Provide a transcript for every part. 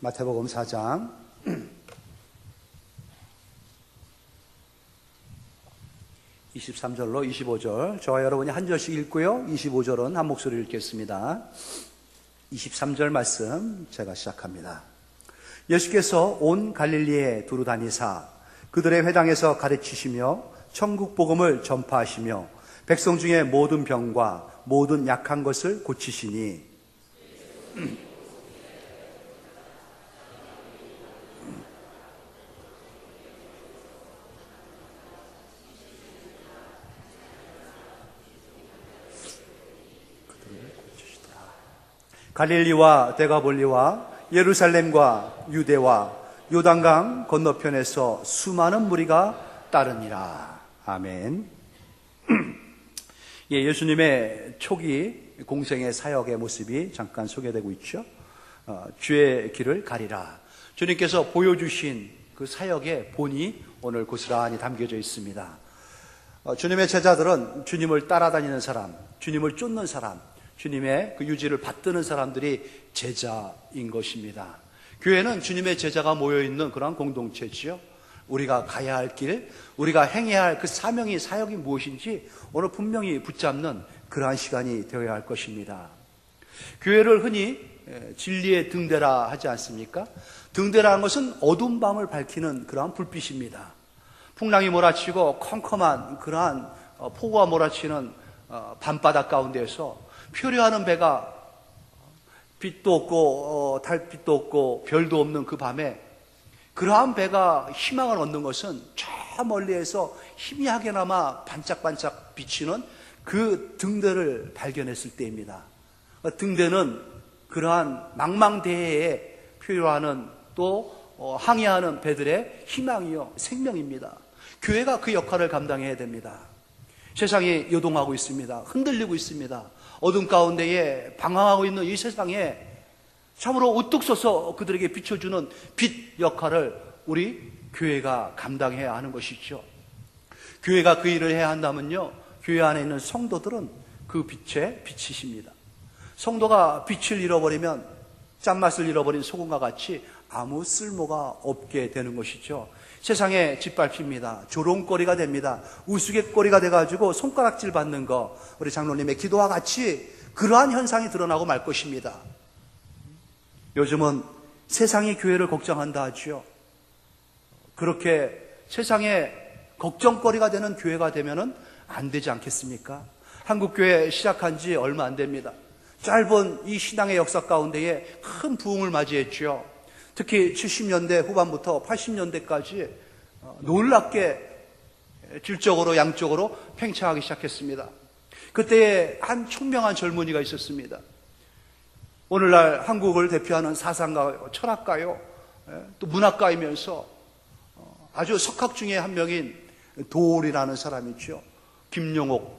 마태복음 4장 23절로 25절, 저와 여러분이 한 절씩 읽고요, 25절은 한 목소리를 읽겠습니다. 23절 말씀 제가 시작합니다. 예수께서 온 갈릴리에 두루 다니사 그들의 회당에서 가르치시며 천국 복음을 전파하시며 백성 중에 모든 병과 모든 약한 것을 고치시니 갈릴리와 데가볼리와 예루살렘과 유대와 요단강 건너편에서 수많은 무리가 따르니라. 아멘. 예, 예수님의 초기 공생의 사역의 모습이 잠깐 소개되고 있죠. 주의 길을 가리라. 주님께서 보여주신 그 사역의 본이 오늘 고스란히 담겨져 있습니다. 주님의 제자들은 주님을 따라다니는 사람, 주님을 쫓는 사람, 주님의 그 유지를 받드는 사람들이 제자인 것입니다. 교회는 주님의 제자가 모여있는 그런 공동체지요. 우리가 가야 할 길, 우리가 행해야 할 그 사명이, 사역이 무엇인지 오늘 분명히 붙잡는 그러한 시간이 되어야 할 것입니다. 교회를 흔히 진리의 등대라 하지 않습니까? 등대라는 것은 어두운 밤을 밝히는 그러한 불빛입니다. 풍랑이 몰아치고 컴컴한 그러한 폭우가 몰아치는 밤바다 가운데에서 표류하는 배가 빛도 없고 달빛도 없고 별도 없는 그 밤에 그러한 배가 희망을 얻는 것은 저 멀리에서 희미하게나마 반짝반짝 비치는 그 등대를 발견했을 때입니다. 등대는 그러한 망망대해에 표류하는 또 항해하는 배들의 희망이요, 생명입니다. 교회가 그 역할을 감당해야 됩니다. 세상이 요동하고 있습니다. 흔들리고 있습니다. 어둠 가운데에 방황하고 있는 이 세상에 참으로 우뚝 서서 그들에게 비춰주는 빛 역할을 우리 교회가 감당해야 하는 것이죠. 교회가 그 일을 해야 한다면요, 교회 안에 있는 성도들은 그 빛에 비치십니다. 성도가 빛을 잃어버리면 짠맛을 잃어버린 소금과 같이 아무 쓸모가 없게 되는 것이죠. 세상에 짓밟힙니다. 조롱거리가 됩니다. 우스갯거리가 돼가지고 손가락질 받는 거, 우리 장로님의 기도와 같이 그러한 현상이 드러나고 말 것입니다. 요즘은 세상이 교회를 걱정한다 하죠. 그렇게 세상에 걱정거리가 되는 교회가 되면은 안 되지 않겠습니까? 한국교회 시작한 지 얼마 안 됩니다. 짧은 이 신앙의 역사 가운데에 큰 부흥을 맞이했죠. 특히 70년대 후반부터 80년대까지 놀랍게 질적으로 양적으로 팽창하기 시작했습니다. 그때에 한 총명한 젊은이가 있었습니다. 오늘날 한국을 대표하는 사상가요, 철학가요, 또 문학가이면서 아주 석학 중에 한 명인 도올이라는 사람이죠. 김용옥.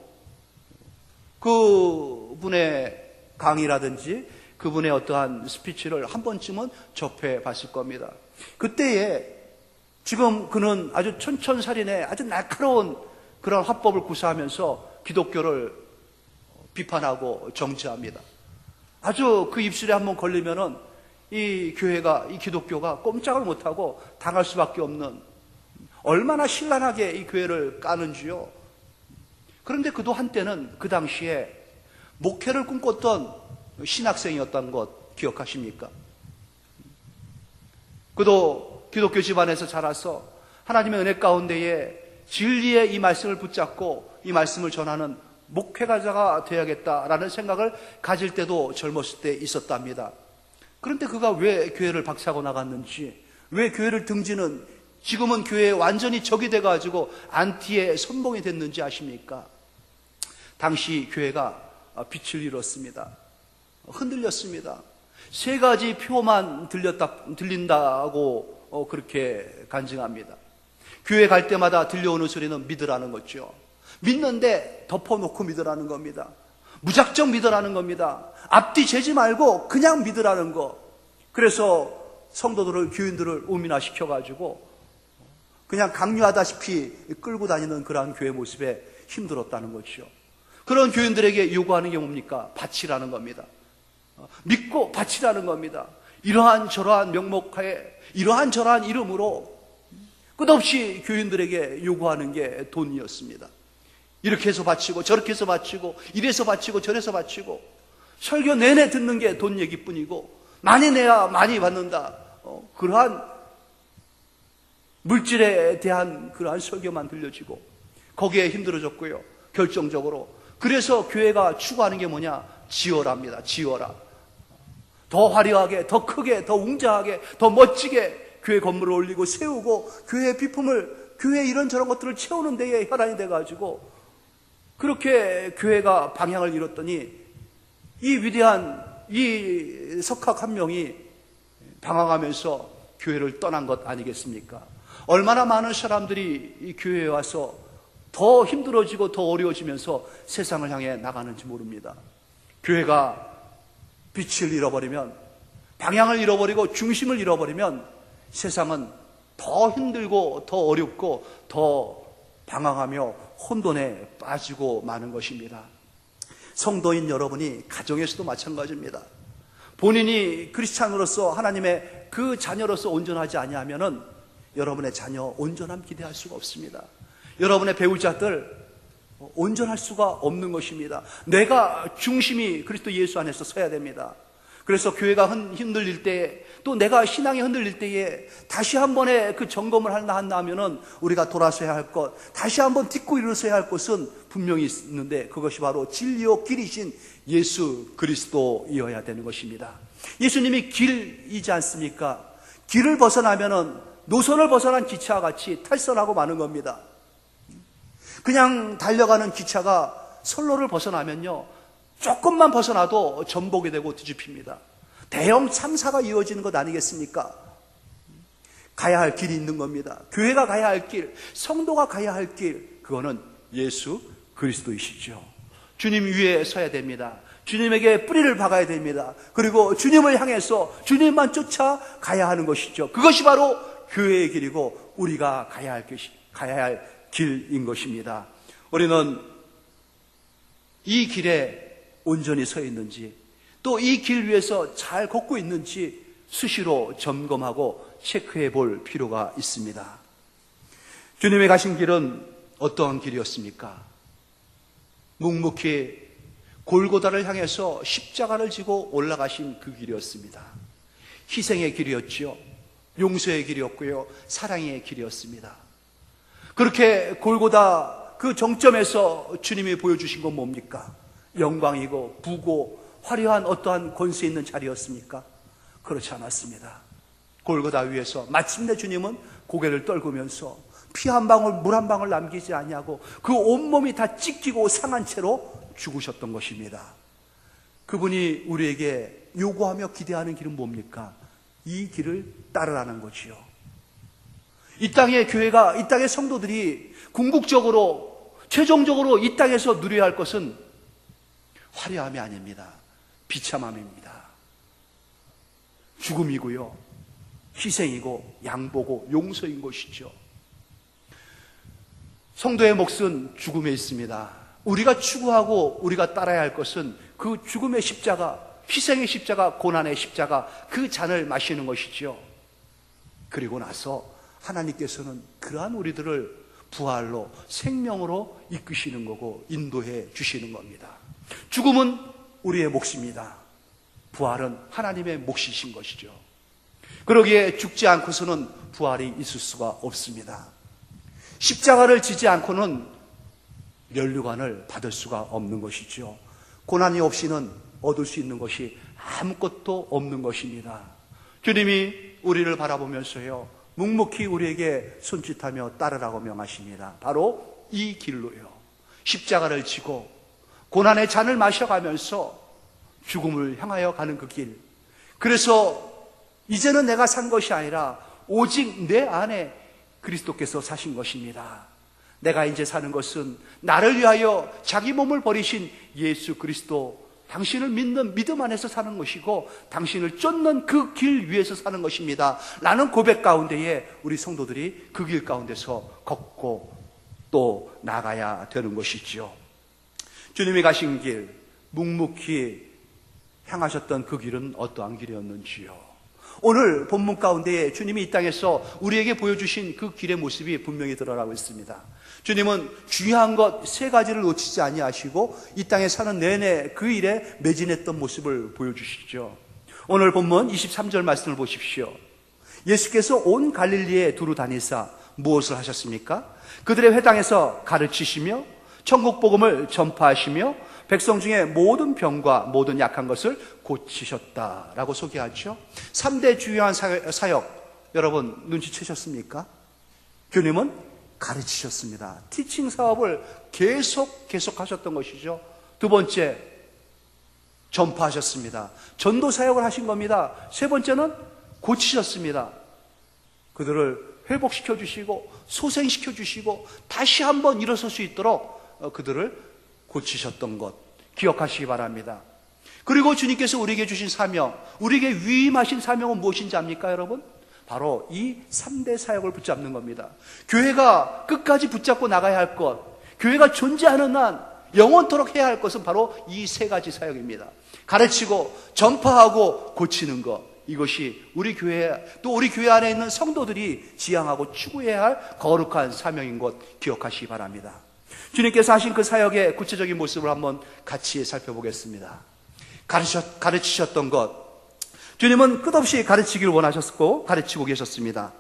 그분의 강의라든지 그분의 어떠한 스피치를 한 번쯤은 접해 봤을 겁니다. 그때에 지금 그는 아주 촌철살인의 아주 날카로운 그런 화법을 구사하면서 기독교를 비판하고 정죄합니다. 아주 그 입술에 한번 걸리면은 이 교회가, 이 기독교가 꼼짝을 못하고 당할 수밖에 없는, 얼마나 신랄하게 이 교회를 까는지요. 그런데 그도 한때는 그 당시에 목회를 꿈꿨던 신학생이었던 것 기억하십니까? 그도 기독교 집안에서 자라서 하나님의 은혜 가운데에 진리의 이 말씀을 붙잡고 이 말씀을 전하는 목회가자가 되어야겠다라는 생각을 가질 때도 젊었을 때 있었답니다. 그런데 그가 왜 교회를 박차고 나갔는지, 왜 교회를 등지는, 지금은 교회에 완전히 적이 돼가지고 안티의 선봉이 됐는지 아십니까? 당시 교회가 빛을 잃었습니다. 흔들렸습니다. 세 가지 표만 들린다고 그렇게 간증합니다. 교회 갈 때마다 들려오는 소리는 믿으라는 거죠. 믿는데 덮어놓고 믿으라는 겁니다. 무작정 믿으라는 겁니다. 앞뒤 재지 말고 그냥 믿으라는 거. 그래서 성도들을, 교인들을 우민화시켜가지고 그냥 강요하다시피 끌고 다니는 그러한 교회 모습에 힘들었다는 거죠. 그런 교인들에게 요구하는 게 뭡니까? 바치라는 겁니다. 믿고 바치라는 겁니다. 이러한 저러한 명목하에 이러한 저러한 이름으로 끝없이 교인들에게 요구하는 게 돈이었습니다. 이렇게 해서 바치고 저렇게 해서 바치고 이래서 바치고 저래서 바치고 설교 내내 듣는 게 돈 얘기뿐이고 많이 내야 많이 받는다. 그러한 물질에 대한 그러한 설교만 들려지고 거기에 힘들어졌고요. 결정적으로 그래서 교회가 추구하는 게 뭐냐? 지어라입니다. 지어라. 더 화려하게, 더 크게, 더 웅장하게, 더 멋지게 교회 건물을 올리고 세우고 교회의 비품을, 교회 이런저런 것들을 채우는 데에 혈안이 돼가지고 그렇게 교회가 방향을 잃었더니 이 위대한 이 석학 한 명이 방황하면서 교회를 떠난 것 아니겠습니까? 얼마나 많은 사람들이 이 교회에 와서 더 힘들어지고 더 어려워지면서 세상을 향해 나가는지 모릅니다. 교회가 빛을 잃어버리면, 방향을 잃어버리고 중심을 잃어버리면 세상은 더 힘들고 더 어렵고 더 방황하며 혼돈에 빠지고 마는 것입니다. 성도인 여러분이 가정에서도 마찬가지입니다. 본인이 크리스찬으로서 하나님의 그 자녀로서 온전하지 아니하면은 여러분의 자녀 온전함 기대할 수가 없습니다. 여러분의 배우자들 온전할 수가 없는 것입니다. 내가 중심이 그리스도 예수 안에서 서야 됩니다. 그래서 교회가 흔들릴 때에, 또 내가 신앙이 흔들릴 때에 다시 한 번의 그 점검을 한다 하면은 우리가 돌아서야 할 것, 다시 한 번 딛고 일어서야 할 것은 분명히 있는데 그것이 바로 진리요 길이신 예수 그리스도이어야 되는 것입니다. 예수님이 길이지 않습니까? 길을 벗어나면은 노선을 벗어난 기차와 같이 탈선하고 마는 겁니다. 그냥 달려가는 기차가 선로를 벗어나면요, 조금만 벗어나도 전복이 되고 뒤집힙니다. 대형 참사가 이어지는 것 아니겠습니까? 가야 할 길이 있는 겁니다. 교회가 가야 할 길, 성도가 가야 할 길, 그거는 예수 그리스도이시죠. 주님 위에 서야 됩니다. 주님에게 뿌리를 박아야 됩니다. 그리고 주님을 향해서 주님만 쫓아 가야 하는 것이죠. 그것이 바로 교회의 길이고 우리가 가야 할 길인 것입니다. 우리는 이 길에 온전히 서 있는지, 또 이 길 위에서 잘 걷고 있는지 수시로 점검하고 체크해 볼 필요가 있습니다. 주님이 가신 길은 어떠한 길이었습니까? 묵묵히 골고다를 향해서 십자가를 지고 올라가신 그 길이었습니다. 희생의 길이었죠. 용서의 길이었고요. 사랑의 길이었습니다. 그렇게 골고다 그 정점에서 주님이 보여주신 건 뭡니까? 영광이고 부고 화려한 어떠한 권세 있는 자리였습니까? 그렇지 않았습니다. 골고다 위에서 마침내 주님은 고개를 떨구면서 피 한 방울, 물 한 방울 남기지 아니하고 그 온몸이 다 찢기고 상한 채로 죽으셨던 것입니다. 그분이 우리에게 요구하며 기대하는 길은 뭡니까? 이 길을 따르라는 거지요. 이 땅의 교회가, 이 땅의 성도들이 궁극적으로, 최종적으로 이 땅에서 누려야 할 것은 화려함이 아닙니다. 비참함입니다. 죽음이고요, 희생이고 양보고 용서인 것이죠. 성도의 몫은 죽음에 있습니다. 우리가 추구하고 우리가 따라야 할 것은 그 죽음의 십자가, 희생의 십자가, 고난의 십자가, 그 잔을 마시는 것이죠. 그리고 나서 하나님께서는 그러한 우리들을 부활로, 생명으로 이끄시는 거고 인도해 주시는 겁니다. 죽음은 우리의 몫입니다. 부활은 하나님의 몫이신 것이죠. 그러기에 죽지 않고서는 부활이 있을 수가 없습니다. 십자가를 지지 않고는 면류관을 받을 수가 없는 것이죠. 고난이 없이는 얻을 수 있는 것이 아무것도 없는 것입니다. 주님이 우리를 바라보면서요, 묵묵히 우리에게 손짓하며 따르라고 명하십니다. 바로 이 길로요. 십자가를 지고 고난의 잔을 마셔가면서 죽음을 향하여 가는 그 길. 그래서 이제는 내가 산 것이 아니라 오직 내 안에 그리스도께서 사신 것입니다. 내가 이제 사는 것은 나를 위하여 자기 몸을 버리신 예수 그리스도, 당신을 믿는 믿음 안에서 사는 것이고 당신을 쫓는 그 길 위에서 사는 것입니다 라는 고백 가운데에 우리 성도들이 그 길 가운데서 걷고 또 나가야 되는 것이죠. 주님이 가신 길, 묵묵히 향하셨던 그 길은 어떠한 길이었는지요? 오늘 본문 가운데에 주님이 이 땅에서 우리에게 보여주신 그 길의 모습이 분명히 드러나고 있습니다. 주님은 중요한 것 세 가지를 놓치지 아니하시고 이 땅에 사는 내내 그 일에 매진했던 모습을 보여주시죠. 오늘 본문 23절 말씀을 보십시오. 예수께서 온 갈릴리에 두루 다니사 무엇을 하셨습니까? 그들의 회당에서 가르치시며 천국 복음을 전파하시며 백성 중에 모든 병과 모든 약한 것을 고치셨다라고 소개하죠. 3대 중요한 사역, 여러분 눈치채셨습니까? 주님은 가르치셨습니다. 티칭 사업을 계속 하셨던 것이죠. 두 번째, 전파하셨습니다. 전도 사역을 하신 겁니다. 세 번째는 고치셨습니다. 그들을 회복시켜 주시고 소생시켜 주시고 다시 한번 일어설 수 있도록 그들을 고치셨던 것 기억하시기 바랍니다. 그리고 주님께서 우리에게 주신 사명, 우리에게 위임하신 사명은 무엇인지 압니까, 여러분? 바로 이 3대 사역을 붙잡는 겁니다. 교회가 끝까지 붙잡고 나가야 할 것, 교회가 존재하는 한 영원토록 해야 할 것은 바로 이 세 가지 사역입니다. 가르치고 전파하고 고치는 것, 이것이 우리 교회, 또 우리 교회 안에 있는 성도들이 지향하고 추구해야 할 거룩한 사명인 것 기억하시기 바랍니다. 주님께서 하신 그 사역의 구체적인 모습을 한번 같이 살펴보겠습니다. 가르치셨던 것, 주님은 끝없이 가르치기를 원하셨고 가르치고 계셨습니다.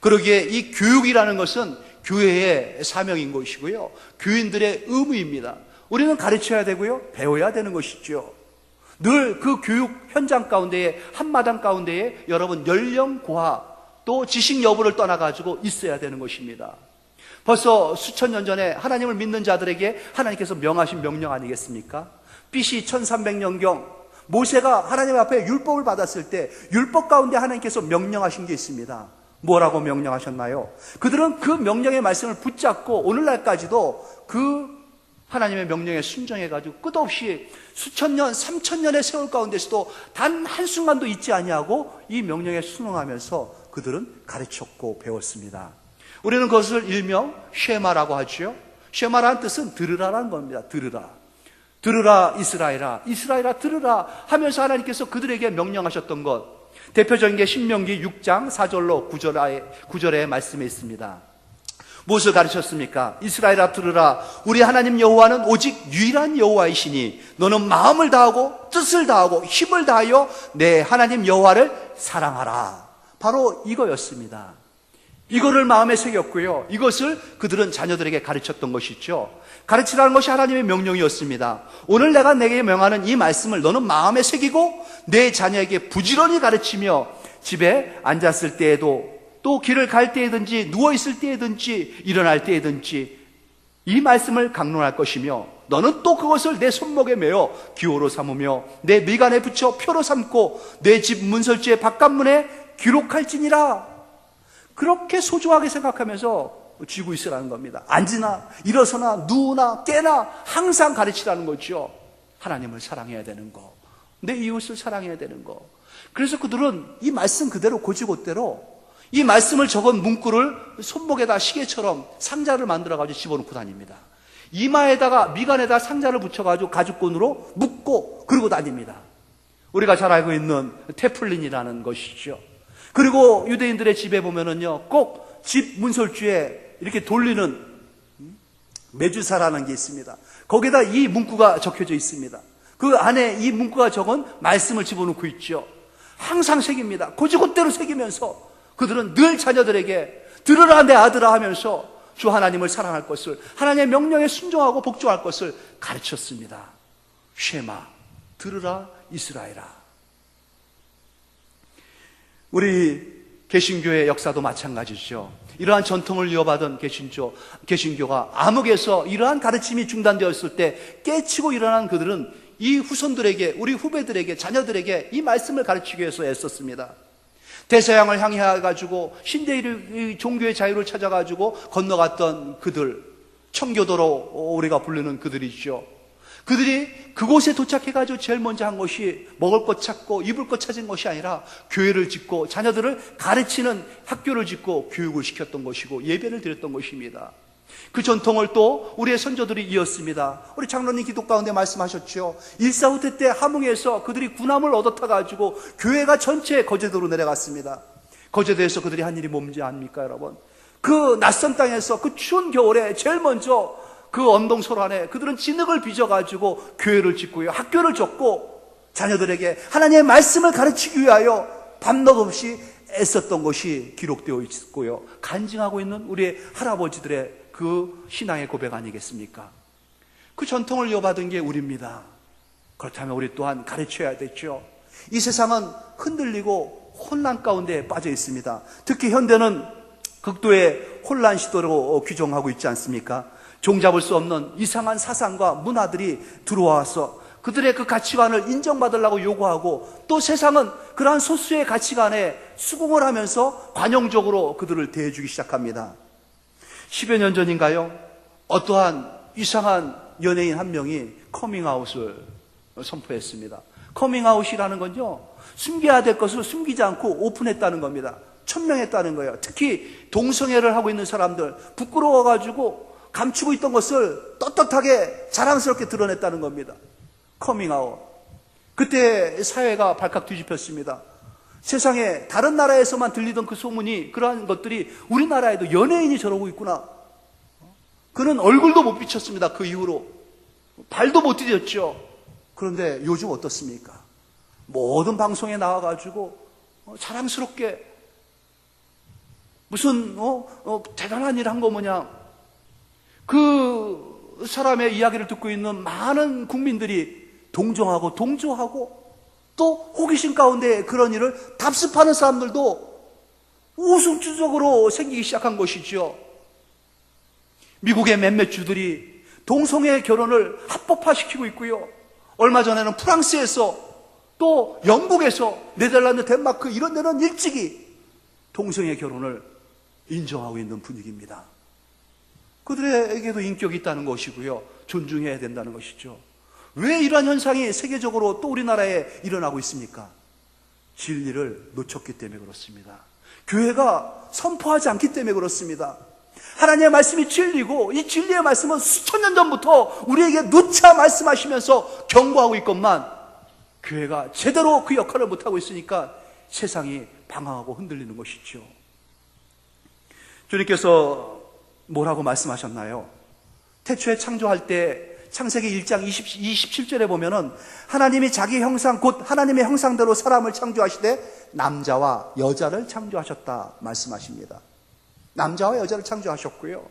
그러기에 이 교육이라는 것은 교회의 사명인 것이고요, 교인들의 의무입니다. 우리는 가르쳐야 되고요, 배워야 되는 것이죠. 늘 그 교육 현장 가운데에, 한마당 가운데에 여러분 연령 고하 또 지식 여부를 떠나가지고 있어야 되는 것입니다. 벌써 수천 년 전에 하나님을 믿는 자들에게 하나님께서 명하신 명령 아니겠습니까? BC 1300년경 모세가 하나님 앞에 율법을 받았을 때 율법 가운데 하나님께서 명령하신 게 있습니다. 뭐라고 명령하셨나요? 그들은 그 명령의 말씀을 붙잡고 오늘날까지도 그 하나님의 명령에 순종해가지고 끝없이 수천 년, 3000년의 세월 가운데서도 단 한순간도 잊지 아니하고 이 명령에 순응하면서 그들은 가르쳤고 배웠습니다. 우리는 그것을 일명 쉐마라고 하죠. 쉐마라는 뜻은 들으라라는 겁니다. 들으라 이스라엘아, 이스라엘아 들으라 하면서 하나님께서 그들에게 명령하셨던 것, 대표적인 게 신명기 6장 4절로 9절의 말씀에 있습니다. 무엇을 가르쳤습니까? 이스라엘아 들으라, 우리 하나님 여호와는 오직 유일한 여호와이시니 너는 마음을 다하고 뜻을 다하고 힘을 다하여 내 하나님 여호와를 사랑하라. 바로 이거였습니다. 이거를 마음에 새겼고요, 이것을 그들은 자녀들에게 가르쳤던 것이죠. 가르치라는 것이 하나님의 명령이었습니다. 오늘 내가 내게 명하는 이 말씀을 너는 마음에 새기고 내 자녀에게 부지런히 가르치며 집에 앉았을 때에도 또 길을 갈 때에든지 누워있을 때에든지 일어날 때에든지 이 말씀을 강론할 것이며 너는 또 그것을 내 손목에 메어 기호로 삼으며 내 미간에 붙여 표로 삼고 내 집 문설주의 바깥문에 기록할지니라. 그렇게 소중하게 생각하면서 쥐고 있으라는 겁니다. 앉으나 일어서나 누우나 깨나 항상 가르치라는 거죠. 하나님을 사랑해야 되는 거, 내 이웃을 사랑해야 되는 거. 그래서 그들은 이 말씀 그대로 고지고대로 이 말씀을 적은 문구를 손목에다 시계처럼 상자를 만들어가지고 집어넣고 다닙니다. 이마에다가 미간에다 상자를 붙여가지고 가죽끈으로 묶고 그러고 다닙니다. 우리가 잘 알고 있는 테플린이라는 것이죠. 그리고 유대인들의 집에 보면은요, 꼭 집 문설주에 이렇게 돌리는 메주사라는 게 있습니다. 거기에다 이 문구가 적혀져 있습니다. 그 안에 이 문구가 적은 말씀을 집어넣고 있죠. 항상 새깁니다. 고지고대로 새기면서 그들은 늘 자녀들에게 들으라 내 아들아 하면서 주 하나님을 사랑할 것을, 하나님의 명령에 순종하고 복종할 것을 가르쳤습니다. 쉐마, 들으라 이스라엘아. 우리 개신교의 역사도 마찬가지죠. 이러한 전통을 이어받은 개신교가 암흑에서 이러한 가르침이 중단되었을 때 깨치고 일어난 그들은 이 후손들에게, 우리 후배들에게, 자녀들에게 이 말씀을 가르치기 위해서 애썼습니다. 대서양을 향해 가지고 신대의 종교의 자유를 찾아가지고 건너갔던 그들, 청교도로 우리가 부르는 그들이죠. 그들이 그곳에 도착해가지고 제일 먼저 한 것이 먹을 것 찾고 입을 것 찾은 것이 아니라 교회를 짓고 자녀들을 가르치는 학교를 짓고 교육을 시켰던 것이고 예배를 드렸던 것입니다. 그 전통을 또 우리의 선조들이 이었습니다. 우리 장로님 기도 가운데 말씀하셨죠. 일사후퇴 때 함흥에서 그들이 군함을 얻어 타가지고 교회가 전체 거제도로 내려갔습니다. 거제도에서 그들이 한 일이 뭔지 압니까, 여러분? 그 낯선 땅에서 그 추운 겨울에 제일 먼저 그 언동설 안에 그들은 진흙을 빚어가지고 교회를 짓고요, 학교를 줬고 자녀들에게 하나님의 말씀을 가르치기 위하여 밤낮 없이 애썼던 것이 기록되어 있고요, 간증하고 있는 우리의 할아버지들의 그 신앙의 고백 아니겠습니까? 그 전통을 이어받은 게 우리입니다. 그렇다면 우리 또한 가르쳐야 되죠. 이 세상은 흔들리고 혼란 가운데 빠져 있습니다. 특히 현대는 극도의 혼란 시도로 규정하고 있지 않습니까? 종잡을 수 없는 이상한 사상과 문화들이 들어와서 그들의 그 가치관을 인정받으려고 요구하고, 또 세상은 그러한 소수의 가치관에 수긍을 하면서 관용적으로 그들을 대해주기 시작합니다. 10여 년 전인가요? 어떠한 이상한 연예인 한 명이 커밍아웃을 선포했습니다. 커밍아웃이라는 건요, 숨겨야 될 것을 숨기지 않고 오픈했다는 겁니다. 천명했다는 거예요. 특히 동성애를 하고 있는 사람들, 부끄러워가지고 감추고 있던 것을 떳떳하게 자랑스럽게 드러냈다는 겁니다. 커밍아웃. 그때 사회가 발칵 뒤집혔습니다. 세상에 다른 나라에서만 들리던 그 소문이, 그러한 것들이 우리나라에도 연예인이 저러고 있구나. 그는 얼굴도 못 비쳤습니다. 그 이후로 발도 못 디뎠죠. 그런데 요즘 어떻습니까? 모든 방송에 나와가지고 자랑스럽게 무슨 대단한 일 한 거 뭐냐, 그 사람의 이야기를 듣고 있는 많은 국민들이 동정하고 동조하고, 또 호기심 가운데 그런 일을 답습하는 사람들도 우승추적으로 생기기 시작한 것이죠. 미국의 몇몇 주들이 동성애 결혼을 합법화시키고 있고요, 얼마 전에는 프랑스에서, 또 영국에서, 네덜란드, 덴마크 이런 데는 일찍이 동성애 결혼을 인정하고 있는 분위기입니다. 그들에게도 인격이 있다는 것이고요, 존중해야 된다는 것이죠. 왜 이러한 현상이 세계적으로 또 우리나라에 일어나고 있습니까? 진리를 놓쳤기 때문에 그렇습니다. 교회가 선포하지 않기 때문에 그렇습니다. 하나님의 말씀이 진리고, 이 진리의 말씀은 수천 년 전부터 우리에게 누차 말씀하시면서 경고하고 있건만, 교회가 제대로 그 역할을 못하고 있으니까 세상이 방황하고 흔들리는 것이죠. 주님께서 뭐라고 말씀하셨나요? 태초에 창조할 때 창세기 1장 27절에 보면은 하나님이 자기 형상, 곧 하나님의 형상대로 사람을 창조하시되 남자와 여자를 창조하셨다 말씀하십니다. 남자와 여자를 창조하셨고요,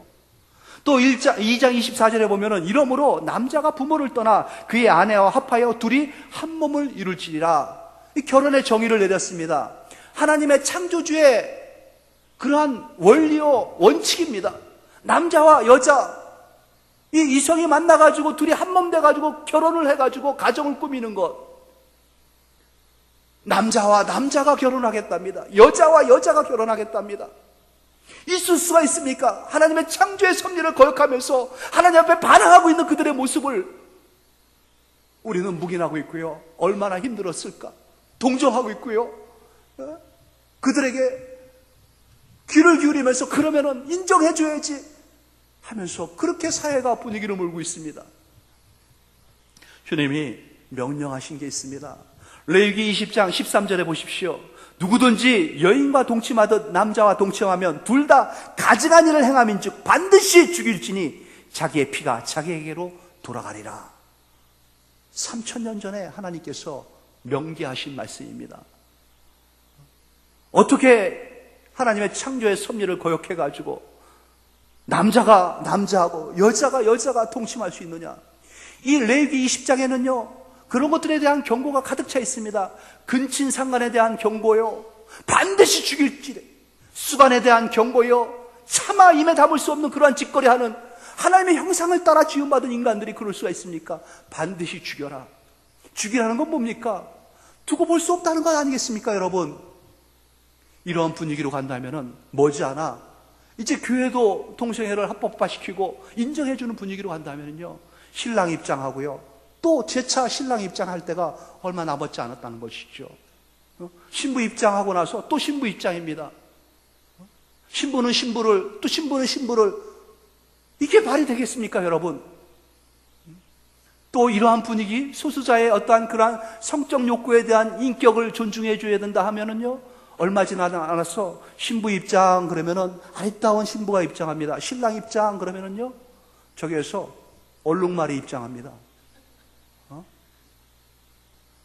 또 2장 24절에 보면은 이러므로 남자가 부모를 떠나 그의 아내와 합하여 둘이 한 몸을 이룰지니라. 이 결혼의 정의를 내렸습니다. 하나님의 창조주의 그러한 원리요 원칙입니다. 남자와 여자, 이 이성이 만나가지고 둘이 한 몸 돼가지고 결혼을 해가지고 가정을 꾸미는 것. 남자와 남자가 결혼하겠답니다. 여자와 여자가 결혼하겠답니다. 있을 수가 있습니까? 하나님의 창조의 섭리를 거역하면서 하나님 앞에 반항하고 있는 그들의 모습을 우리는 묵인하고 있고요, 얼마나 힘들었을까 동정하고 있고요, 그들에게 귀를 기울이면서 그러면은 인정해줘야지 하면서 그렇게 사회가 분위기를 몰고 있습니다. 주님이 명령하신 게 있습니다. 레위기 20장 13절에 보십시오. 누구든지 여인과 동침하듯 남자와 동침하면 둘 다 가증한 일을 행함인즉 반드시 죽일지니 자기의 피가 자기에게로 돌아가리라. 3000년 전에 하나님께서 명기하신 말씀입니다. 어떻게 하나님의 창조의 섭리를 거역해가지고 남자가 남자하고 여자가 동침할 수 있느냐? 이 레위기 20장에는요 그런 것들에 대한 경고가 가득 차 있습니다. 근친상간에 대한 경고요, 반드시 죽일지래, 수간에 대한 경고요, 차마 입에 담을 수 없는 그러한 짓거리하는 하나님의 형상을 따라 지음받은 인간들이 그럴 수가 있습니까? 반드시 죽여라. 죽이라는 건 뭡니까? 두고 볼 수 없다는 것 아니겠습니까, 여러분? 이러한 분위기로 간다면은 머지않아 이제 교회도 동성애를 합법화시키고 인정해주는 분위기로 간다면요, 신랑 입장하고요, 또 재차 신랑 입장할 때가 얼마 남았지 않았다는 것이죠. 신부 입장하고 나서 또 신부 입장입니다. 신부는 신부를, 또 신부는 신부를 이게 말이 되겠습니까, 여러분? 또 이러한 분위기, 소수자의 어떠한 그러한 성적 욕구에 대한 인격을 존중해 줘야 된다 하면은요, 얼마 지나지 않아서 신부 입장 그러면은 아리따운 신부가 입장합니다. 신랑 입장 그러면은요, 저기에서 얼룩말이 입장합니다.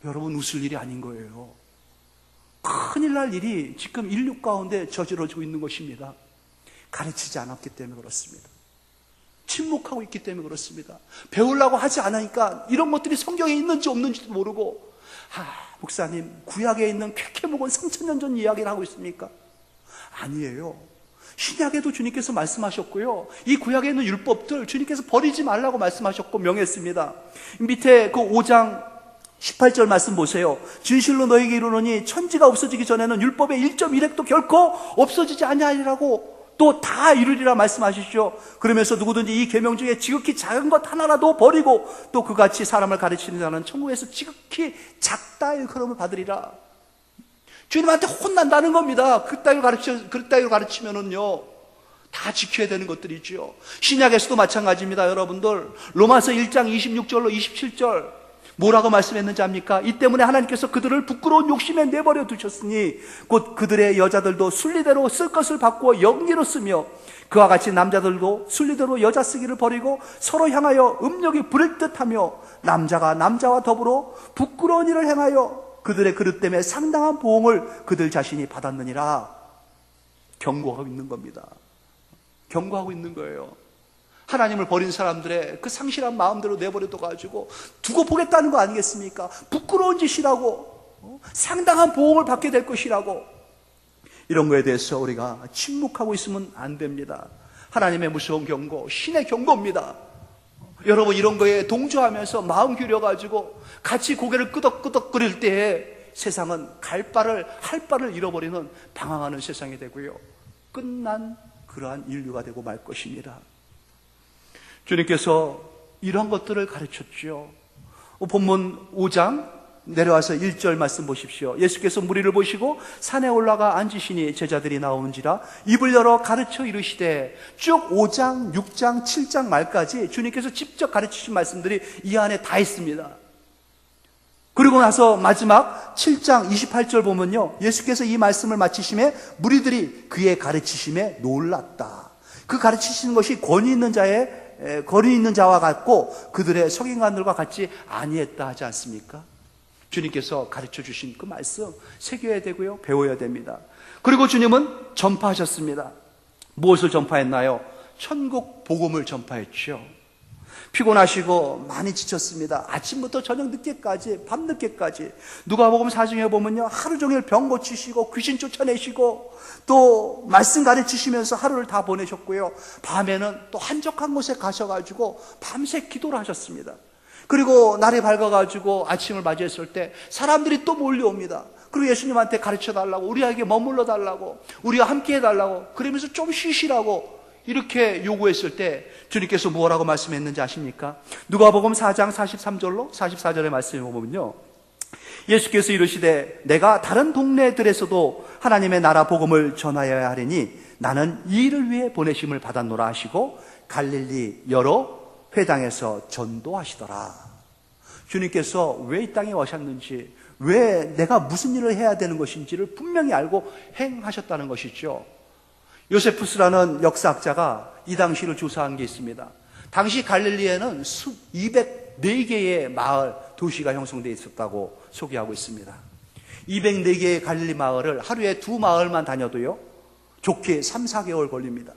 여러분, 웃을 일이 아닌 거예요. 큰일 날 일이 지금 인류 가운데 저질러지고 있는 것입니다. 가르치지 않았기 때문에 그렇습니다. 침묵하고 있기 때문에 그렇습니다. 배우려고 하지 않으니까 이런 것들이 성경에 있는지 없는지도 모르고, 목사님, 구약에 있는 쾌쾌 묵은 3000년 전 이야기를 하고 있습니까? 아니에요. 신약에도 주님께서 말씀하셨고요, 이 구약에 있는 율법들 주님께서 버리지 말라고 말씀하셨고 명했습니다. 밑에 그 5장 18절 말씀 보세요. 진실로 너에게 이르노니 천지가 없어지기 전에는 율법의 1.1획도 결코 없어지지 아니하리라고 또 다 이루리라 말씀하시죠. 그러면서 누구든지 이 계명 중에 지극히 작은 것 하나라도 버리고 또 그같이 사람을 가르치는 자는 천국에서 지극히 작다 일컬음을 받으리라. 주님한테 혼난다는 겁니다. 그 따위로 가르치면은요, 다 지켜야 되는 것들이죠. 신약에서도 마찬가지입니다. 여러분들, 로마서 1장 26절로 27절 뭐라고 말씀했는지 압니까? 이 때문에 하나님께서 그들을 부끄러운 욕심에 내버려 두셨으니 곧 그들의 여자들도 순리대로 쓸 것을 바꾸어 영리로 쓰며 그와 같이 남자들도 순리대로 여자 쓰기를 버리고 서로 향하여 음욕이 부를 듯하며 남자가 남자와 더불어 부끄러운 일을 행하여 그들의 그릇 때문에 상당한 보응을 그들 자신이 받았느니라. 경고하고 있는 겁니다. 경고하고 있는 거예요. 하나님을 버린 사람들의 그 상실한 마음대로 내버려둬가지고 두고 보겠다는 거 아니겠습니까? 부끄러운 짓이라고, 상당한 보응을 받게 될 것이라고. 이런 거에 대해서 우리가 침묵하고 있으면 안 됩니다. 하나님의 무서운 경고, 신의 경고입니다. 여러분, 이런 거에 동조하면서 마음 기울여가지고 같이 고개를 끄덕끄덕거릴 때에 세상은 할 바를 잃어버리는 방황하는 세상이 되고요, 끝난 그러한 인류가 되고 말 것입니다. 주님께서 이런 것들을 가르쳤죠. 본문 5장 내려와서 1절 말씀 보십시오. 예수께서 무리를 보시고 산에 올라가 앉으시니 제자들이 나오는지라 입을 열어 가르쳐 이르시되, 쭉 5장, 6장, 7장 말까지 주님께서 직접 가르치신 말씀들이 이 안에 다 있습니다. 그리고 나서 마지막 7장 28절 보면요, 예수께서 이 말씀을 마치심에 무리들이 그의 가르치심에 놀랐다. 그 가르치시는 것이 권위 있는 자와 같고 그들의 석인관들과 같이 아니했다 하지 않습니까? 주님께서 가르쳐 주신 그 말씀 새겨야 되고요, 배워야 됩니다. 그리고 주님은 전파하셨습니다. 무엇을 전파했나요? 천국 복음을 전파했죠. 피곤하시고 많이 지쳤습니다. 아침부터 저녁 늦게까지, 밤늦게까지. 누가복음 4장에 보면요, 하루 종일 병 고치시고 귀신 쫓아내시고 또 말씀 가르치시면서 하루를 다 보내셨고요, 밤에는 또 한적한 곳에 가셔가지고 밤새 기도를 하셨습니다. 그리고 날이 밝아가지고 아침을 맞이했을 때 사람들이 또 몰려옵니다. 그리고 예수님한테 가르쳐달라고, 우리에게 머물러 달라고, 우리와 함께 해달라고, 그러면서 좀 쉬시라고 이렇게 요구했을 때 주님께서 뭐라고 말씀했는지 아십니까? 누가복음 4장 43절로 44절의 말씀을 보면요, 예수께서 이르시되 내가 다른 동네들에서도 하나님의 나라 복음을 전하여야 하리니 나는 이 일을 위해 보내심을 받았노라 하시고 갈릴리 여러 회당에서 전도하시더라. 주님께서 왜 이 땅에 오셨는지, 왜 내가 무슨 일을 해야 되는 것인지를 분명히 알고 행하셨다는 것이죠. 요세푸스라는 역사학자가 이 당시를 조사한 게 있습니다. 당시 갈릴리에는 204개의 마을, 도시가 형성되어 있었다고 소개하고 있습니다. 204개의 갈릴리 마을을 하루에 2마을만 다녀도요, 좋게 3, 4개월 걸립니다.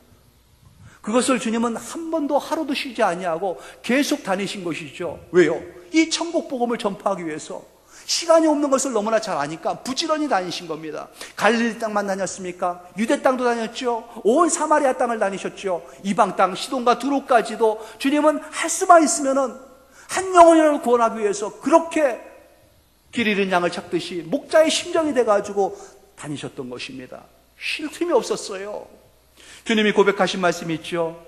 그것을 주님은 한 번도 하루도 쉬지 아니하고 계속 다니신 것이죠. 왜요? 이 천국 복음을 전파하기 위해서. 시간이 없는 것을 너무나 잘 아니까 부지런히 다니신 겁니다. 갈릴리 땅만 다녔습니까? 유대 땅도 다녔죠. 온 사마리아 땅을 다니셨죠. 이방 땅 시돈과 두로까지도 주님은 할 수만 있으면은 한 영혼이라도 구원하기 위해서 그렇게 길 잃은 양을 찾듯이 목자의 심정이 돼가지고 다니셨던 것입니다. 쉴 틈이 없었어요. 주님이 고백하신 말씀이 있죠.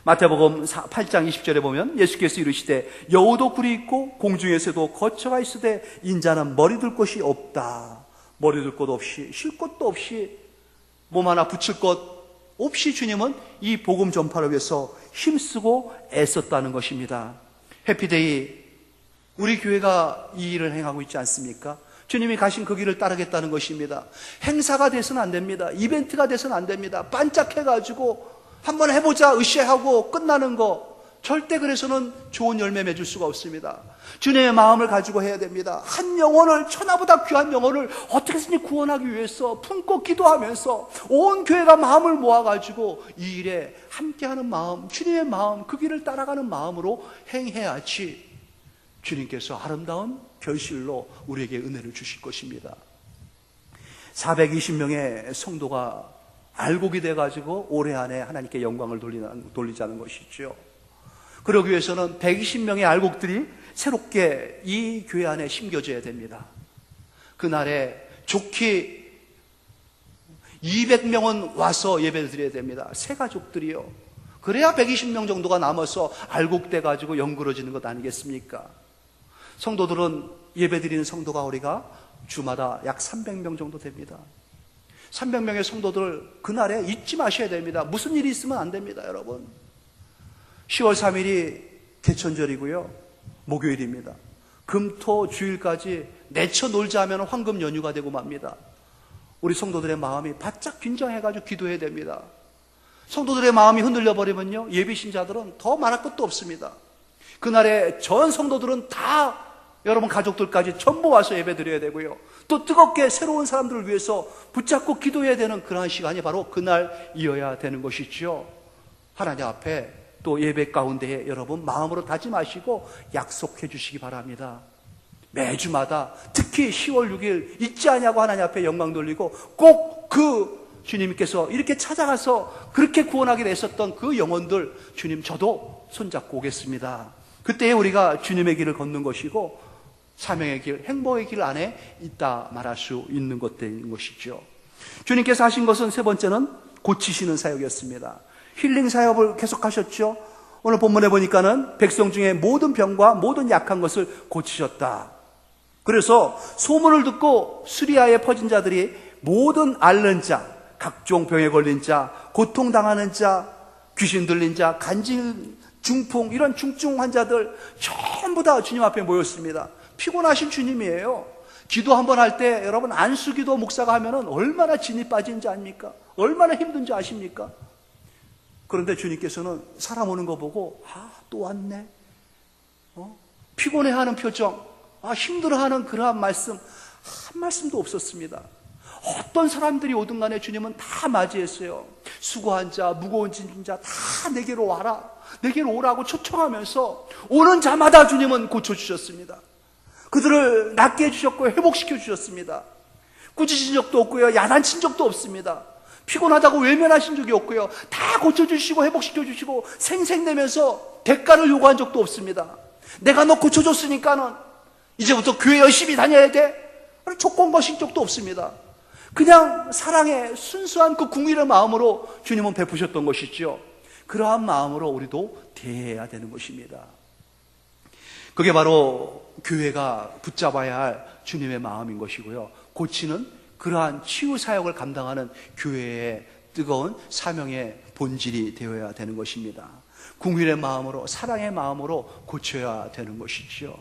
마태복음 8장 20절에 보면 예수께서 이르시되 여우도 굴이 있고 공중에서도 거처가 있으되 인자는 머리둘 곳이 없다. 머리둘 곳 없이, 쉴 곳도 없이, 몸 하나 붙일 곳 없이 주님은 이 복음 전파를 위해서 힘쓰고 애썼다는 것입니다. 해피데이, 우리 교회가 이 일을 행하고 있지 않습니까? 주님이 가신 그 길을 따르겠다는 것입니다. 행사가 돼서는 안 됩니다. 이벤트가 돼서는 안 됩니다. 반짝해가지고 한번 해보자 으쌰하고 끝나는 거, 절대 그래서는 좋은 열매 맺을 수가 없습니다. 주님의 마음을 가지고 해야 됩니다. 한 영혼을, 천하보다 귀한 영혼을 어떻게든지 구원하기 위해서 품고 기도하면서 온 교회가 마음을 모아가지고 이 일에 함께하는 마음, 주님의 마음, 그 길을 따라가는 마음으로 행해야지 주님께서 아름다운 결실로 우리에게 은혜를 주실 것입니다. 420명의 성도가 알곡이 돼가지고 올해 안에 하나님께 영광을 돌리자는 것이죠. 그러기 위해서는 120명의 알곡들이 새롭게 이 교회 안에 심겨져야 됩니다. 그날에 좋게 200명은 와서 예배를 드려야 됩니다. 새 가족들이요. 그래야 120명 정도가 남아서 알곡돼가지고 영그러지는 것 아니겠습니까? 성도들은 예배 드리는 성도가 우리가 주마다 약 300명 정도 됩니다. 300명의 성도들 그날에 잊지 마셔야 됩니다. 무슨 일이 있으면 안 됩니다, 여러분. 10월 3일이 개천절이고요. 목요일입니다. 금, 토, 주일까지 내쳐 놀자 하면 황금 연휴가 되고 맙니다. 우리 성도들의 마음이 바짝 긴장해가지고 기도해야 됩니다. 성도들의 마음이 흔들려 버리면요, 예비신자들은 더 말할 것도 없습니다. 그날에 전 성도들은 다 여러분 가족들까지 전부 와서 예배 드려야 되고요. 또 뜨겁게 새로운 사람들을 위해서 붙잡고 기도해야 되는 그러한 시간이 바로 그날이어야 되는 것이죠. 하나님 앞에 또 예배 가운데에 여러분 마음으로 다짐하시고 약속해 주시기 바랍니다. 매주마다 특히 10월 6일 잊지 않냐고 하나님 앞에 영광 돌리고 꼭 그 주님께서 이렇게 찾아가서 그렇게 구원하게 됐었던 그 영혼들, 주님 저도 손잡고 오겠습니다. 그때에 우리가 주님의 길을 걷는 것이고 사명의 길, 행복의 길 안에 있다 말할 수 있는 것들인 것이죠. 주님께서 하신 것은 세 번째는 고치시는 사역이었습니다. 힐링 사역을 계속하셨죠. 오늘 본문에 보니까는 백성 중에 모든 병과 모든 약한 것을 고치셨다. 그래서 소문을 듣고 수리아에 퍼진 자들이 모든 앓는 자, 각종 병에 걸린 자, 고통당하는 자, 귀신 들린 자, 간질, 중풍 이런 중증 환자들 전부 다 주님 앞에 모였습니다. 피곤하신 주님이에요. 기도 한번 할 때 여러분 안수기도 목사가 하면은 얼마나 진이 빠진지 아십니까? 얼마나 힘든지 아십니까? 그런데 주님께서는 사람 오는 거 보고 또 왔네. 피곤해하는 표정, 힘들어하는 그러한 말씀 한 말씀도 없었습니다. 어떤 사람들이 오든 간에 주님은 다 맞이했어요. 수고한 자, 무거운 짐진 자 다 내게로 와라, 내게로 오라고 초청하면서 오는 자마다 주님은 고쳐주셨습니다. 그들을 낫게 해주셨고 회복시켜 주셨습니다. 꾸짖은 적도 없고요, 야단친 적도 없습니다. 피곤하다고 외면하신 적이 없고요, 다 고쳐주시고 회복시켜 주시고 생색내면서 대가를 요구한 적도 없습니다. 내가 너 고쳐줬으니까는 이제부터 교회 열심히 다녀야 돼, 조건 거신 적도 없습니다. 그냥 사랑의 순수한 그 궁일의 마음으로 주님은 베푸셨던 것이죠. 그러한 마음으로 우리도 대해야 되는 것입니다. 그게 바로 교회가 붙잡아야 할 주님의 마음인 것이고요. 고치는 그러한 치유 사역을 감당하는 교회의 뜨거운 사명의 본질이 되어야 되는 것입니다. 궁일의 마음으로, 사랑의 마음으로 고쳐야 되는 것이죠.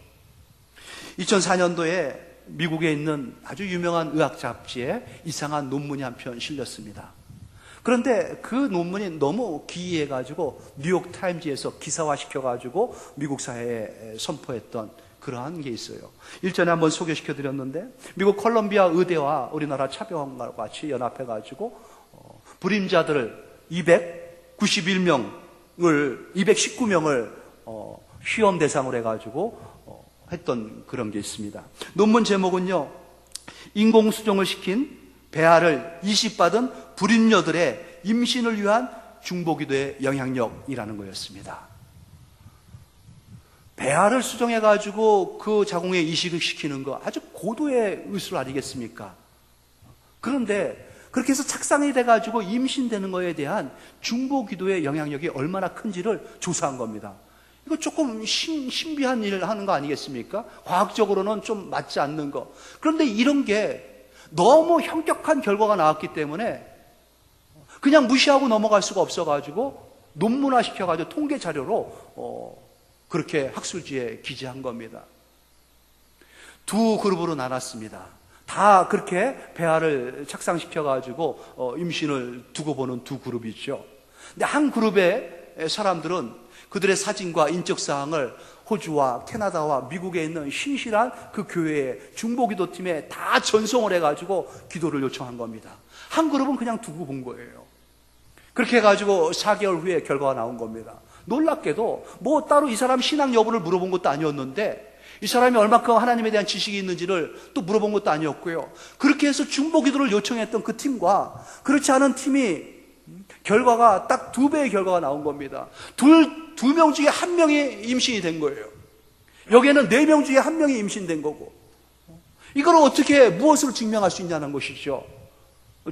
2004년도에 미국에 있는 아주 유명한 의학 잡지에 이상한 논문이 한 편 실렸습니다. 그런데 그 논문이 너무 기이해가지고 뉴욕 타임즈에서 기사화시켜가지고 미국 사회에 선포했던 그러한 게 있어요. 일전에 한번 소개시켜드렸는데 미국 콜롬비아 의대와 우리나라 차병원과 같이 연합해가지고 불임자들을 219명을 시험 대상으로 해가지고 했던 그런 게 있습니다. 논문 제목은요, 인공수정을 시킨 배아를 이식받은 불임녀들의 임신을 위한 중보기도의 영향력이라는 거였습니다. 배아를 수정해가지고 그 자궁에 이식을 시키는 거 아주 고도의 의술 아니겠습니까? 그런데 그렇게 해서 착상이 돼가지고 임신되는 거에 대한 중보기도의 영향력이 얼마나 큰지를 조사한 겁니다. 이거 조금 신비한 일을 하는 거 아니겠습니까? 과학적으로는 좀 맞지 않는 거. 그런데 이런 게 너무 현격한 결과가 나왔기 때문에 그냥 무시하고 넘어갈 수가 없어가지고 논문화 시켜가지고 통계 자료로 그렇게 학술지에 기재한 겁니다. 두 그룹으로 나눴습니다. 다 그렇게 배아를 착상시켜가지고 임신을 두고 보는 두 그룹이 있죠. 근데 한 그룹의 사람들은 그들의 사진과 인적사항을 호주와 캐나다와 미국에 있는 신실한 그 교회의 중보기도팀에 다 전송을 해가지고 기도를 요청한 겁니다. 한 그룹은 그냥 두고 본 거예요. 그렇게 해가지고 4개월 후에 결과가 나온 겁니다. 놀랍게도 뭐 따로 이 사람 신앙 여부를 물어본 것도 아니었는데 이 사람이 얼마큼 하나님에 대한 지식이 있는지를 또 물어본 것도 아니었고요. 그렇게 해서 중보기도를 요청했던 그 팀과 그렇지 않은 팀이 결과가 딱 2배의 결과가 나온 겁니다. 두 명 중에 한 명이 임신이 된 거예요. 여기에는 4명 중에 한 명이 임신된 거고, 이걸 어떻게 무엇으로 증명할 수 있냐는 것이죠.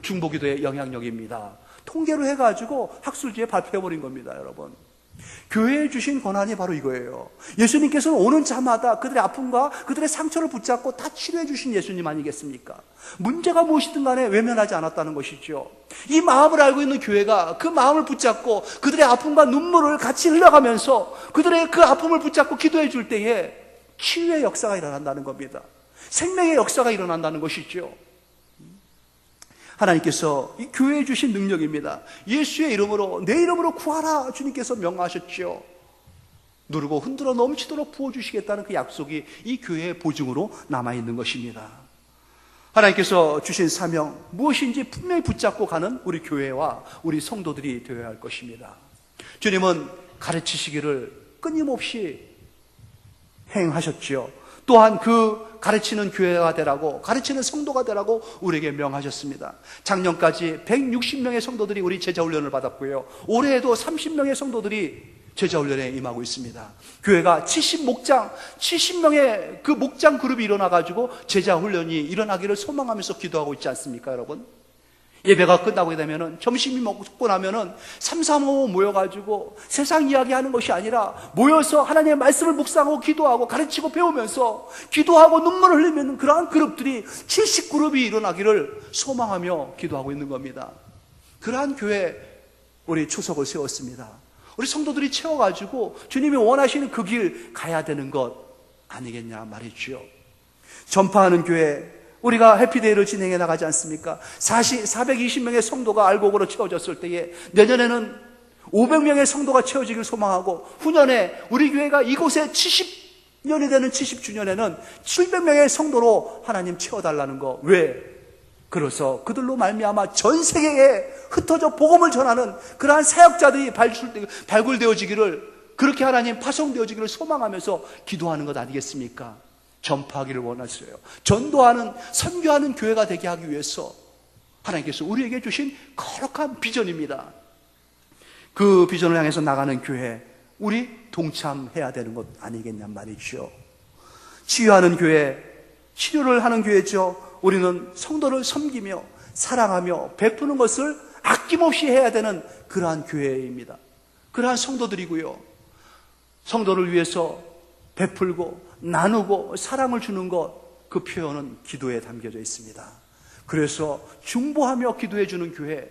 중보기도의 영향력입니다. 통계로 해가지고 학술지에 발표해버린 겁니다, 여러분. 교회에 주신 권한이 바로 이거예요. 예수님께서는 오는 자마다 그들의 아픔과 그들의 상처를 붙잡고 다 치료해 주신 예수님 아니겠습니까? 문제가 무엇이든 간에 외면하지 않았다는 것이죠. 이 마음을 알고 있는 교회가 그 마음을 붙잡고 그들의 아픔과 눈물을 같이 흘러가면서 그들의 그 아픔을 붙잡고 기도해 줄 때에 치유의 역사가 일어난다는 겁니다. 생명의 역사가 일어난다는 것이죠. 하나님께서 이 교회에 주신 능력입니다. 예수의 이름으로, 내 이름으로 구하라 주님께서 명하셨죠. 누르고 흔들어 넘치도록 부어주시겠다는 그 약속이 이 교회의 보증으로 남아있는 것입니다. 하나님께서 주신 사명, 무엇인지 분명히 붙잡고 가는 우리 교회와 우리 성도들이 되어야 할 것입니다. 주님은 가르치시기를 끊임없이 행하셨죠. 또한 그 가르치는 교회가 되라고, 가르치는 성도가 되라고 우리에게 명하셨습니다. 작년까지 160명의 성도들이 우리 제자훈련을 받았고요. 올해에도 30명의 성도들이 제자훈련에 임하고 있습니다. 교회가 70명의 그 목장 그룹이 일어나가지고 제자훈련이 일어나기를 소망하면서 기도하고 있지 않습니까, 여러분? 예배가 끝나고 되면은, 점심이 먹고 나면은 335 모여가지고 세상 이야기하는 것이 아니라 모여서 하나님의 말씀을 묵상하고 기도하고 가르치고 배우면서 기도하고 눈물을 흘리면 그러한 그룹들이 70그룹이 일어나기를 소망하며 기도하고 있는 겁니다. 그러한 교회 우리 초석을 세웠습니다. 우리 성도들이 채워가지고 주님이 원하시는 그 길 가야 되는 것 아니겠냐 말이죠. 전파하는 교회, 우리가 해피데이를 진행해 나가지 않습니까? 420명의 성도가 알곡으로 채워졌을 때에 내년에는 500명의 성도가 채워지길 소망하고, 후년에 우리 교회가 이곳에 70년이 되는 70주년에는 700명의 성도로 하나님 채워달라는 거. 왜? 그래서 그들로 말미암아 전 세계에 흩어져 복음을 전하는 그러한 사역자들이 발굴되어지기를, 그렇게 하나님 파송되어지기를 소망하면서 기도하는 것 아니겠습니까? 전파하기를 원하세요. 전도하는, 선교하는 교회가 되게 하기 위해서 하나님께서 우리에게 주신 거룩한 비전입니다. 그 비전을 향해서 나가는 교회, 우리 동참해야 되는 것 아니겠냔 말이죠. 치유하는 교회, 치료를 하는 교회죠. 우리는 성도를 섬기며 사랑하며 베푸는 것을 아낌없이 해야 되는 그러한 교회입니다. 그러한 성도들이고요. 성도를 위해서 베풀고 나누고 사랑을 주는 것, 그 표현은 기도에 담겨져 있습니다. 그래서 중보하며 기도해 주는 교회,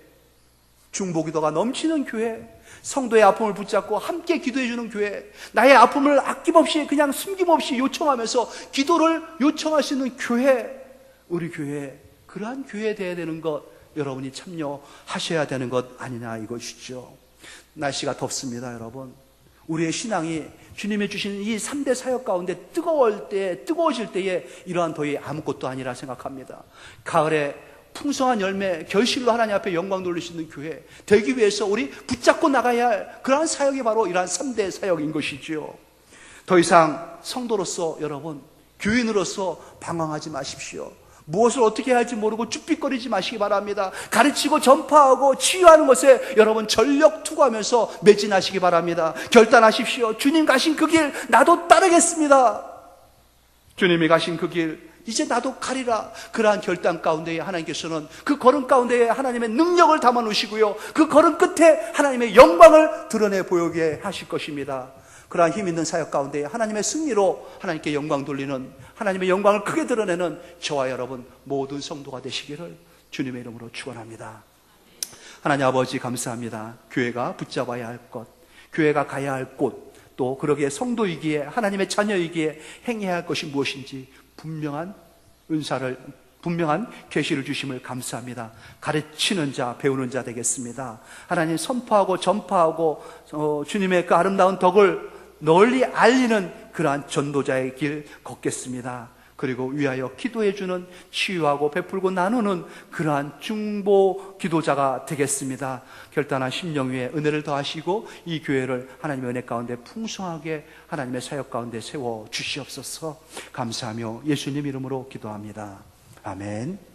중보기도가 넘치는 교회, 성도의 아픔을 붙잡고 함께 기도해 주는 교회, 나의 아픔을 아낌없이 그냥 숨김없이 요청하면서 기도를 요청할 수 있는 교회, 우리 교회, 그러한 교회에 되어야 되는 것, 여러분이 참여하셔야 되는 것 아니냐 이것이죠. 날씨가 덥습니다, 여러분. 우리의 신앙이 주님이 주신 이 3대 사역 가운데 뜨거워질 때에 이러한 더위 아무것도 아니라 생각합니다. 가을에 풍성한 열매, 결실로 하나님 앞에 영광 돌리시는 교회 되기 위해서 우리 붙잡고 나가야 할 그러한 사역이 바로 이러한 3대 사역인 것이죠. 더 이상 성도로서, 여러분, 교인으로서 방황하지 마십시오. 무엇을 어떻게 해야 할지 모르고 쭈삣거리지 마시기 바랍니다. 가르치고 전파하고 치유하는 것에 여러분 전력 투구하면서 매진하시기 바랍니다. 결단하십시오. 주님 가신 그 길 나도 따르겠습니다. 주님이 가신 그 길 이제 나도 가리라. 그러한 결단 가운데에 하나님께서는 그 걸음 가운데에 하나님의 능력을 담아 놓으시고요, 그 걸음 끝에 하나님의 영광을 드러내 보이게 하실 것입니다. 그러한 힘 있는 사역 가운데 하나님의 승리로 하나님께 영광 돌리는, 하나님의 영광을 크게 드러내는 저와 여러분 모든 성도가 되시기를 주님의 이름으로 축원합니다. 하나님 아버지 감사합니다. 교회가 붙잡아야 할 것, 교회가 가야 할 곳, 또 그러기에 성도이기에 하나님의 자녀이기에 행해야 할 것이 무엇인지 분명한 계시를 주심을 감사합니다. 가르치는 자, 배우는 자 되겠습니다. 하나님 선포하고 전파하고 주님의 그 아름다운 덕을 널리 알리는 그러한 전도자의 길 걷겠습니다. 그리고 위하여 기도해주는, 치유하고 베풀고 나누는 그러한 중보 기도자가 되겠습니다. 결단한 심령 위에 은혜를 더하시고 이 교회를 하나님의 은혜 가운데 풍성하게 하나님의 사역 가운데 세워 주시옵소서. 감사하며 예수님 이름으로 기도합니다. 아멘.